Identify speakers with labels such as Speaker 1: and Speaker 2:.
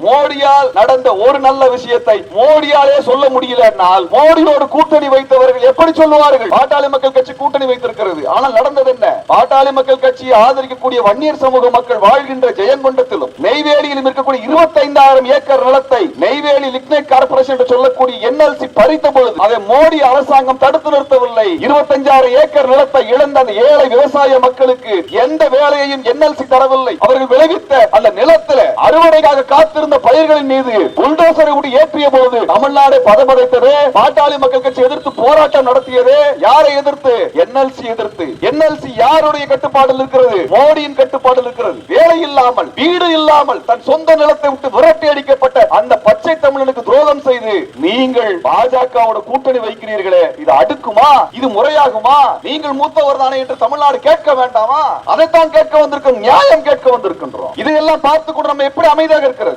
Speaker 1: மோடியால் நடந்த ஒரு நல்ல விஷயத்தை மோடியாலே சொல்ல முடியலனால் மோடியோடு கூட்டணி வைத்தவர்கள் எப்படி சொல்லுவார்கள்? பாட்டாளி மக்கள் கட்சி கூட்டணி வைத்திருக்கிறது, ஆனால் நடந்தது என்ன? பாட்டாளி மக்கள் கட்சியை ஆதரிக்கக்கூடிய வன்னியர் சமூக மக்கள் வாழ்கின்ற ஜெயங்கொண்டத்திலும் நெய்வேலியிலும் இருக்கக்கூடிய 25,000 ஏக்கர் நிலத்தை நெய்வேலி லிக்னைட் கார்பரேஷன் என்று சொல்லக்கூடிய என்எல்சி பறித்த பொழுது அதை மோடி அரசாங்கம் தடுத்து நிறுத்தவில்லை. 25,000 ஏக்கர் நிலத்தை இழந்த அந்த ஏழை விவசாய மக்களுக்கு எந்த வேலையையும் என்எல்சி தரவில்லை. அவர்கள் விளைவித்த அந்த நிலத்தில் அறுவடைக்காக காத்திருந்த பயிர்களின் மீது புல்டோசரை ஏற்றிய போது தமிழ்நாடு பதபதைத்தது. பாட்டாளி மக்கள் கட்சி எதிர்த்து போராட்டம் நடத்தியது. யாரை எதிர்த்து? என்எல்சி எதிர்த்து. என்எல்சி யாருடைய கட்டுப்பாட்டில் இருக்கிறது? மோடியின் கட்டுப்பாட்டில் இருக்கிறது. வேலை இல்லாமல், வீடு இல்லாமல், தன் சொந்த நிலத்தை விட்டு விரட்டி அடிக்கப்பட்ட அந்த பச்சை தமிழனுக்கு துரோகம் செய்து நீங்கள் பாஜகவோட கூட்டணி வைக்கிறீர்களே, இது அடுக்குமா? இது முறையாகுமா? நீங்கள் மூத்தவர் தானே என்று தமிழ்நாடு கேட்க வேண்டாமா? அதைத்தான் கேட்க வந்திருக்கோம், நியாயம் கேட்க வந்திருக்கின்றோம். இதையெல்லாம் பார்த்து கூட நம்ம எப்படி அமைதியாக இருக்கிறது?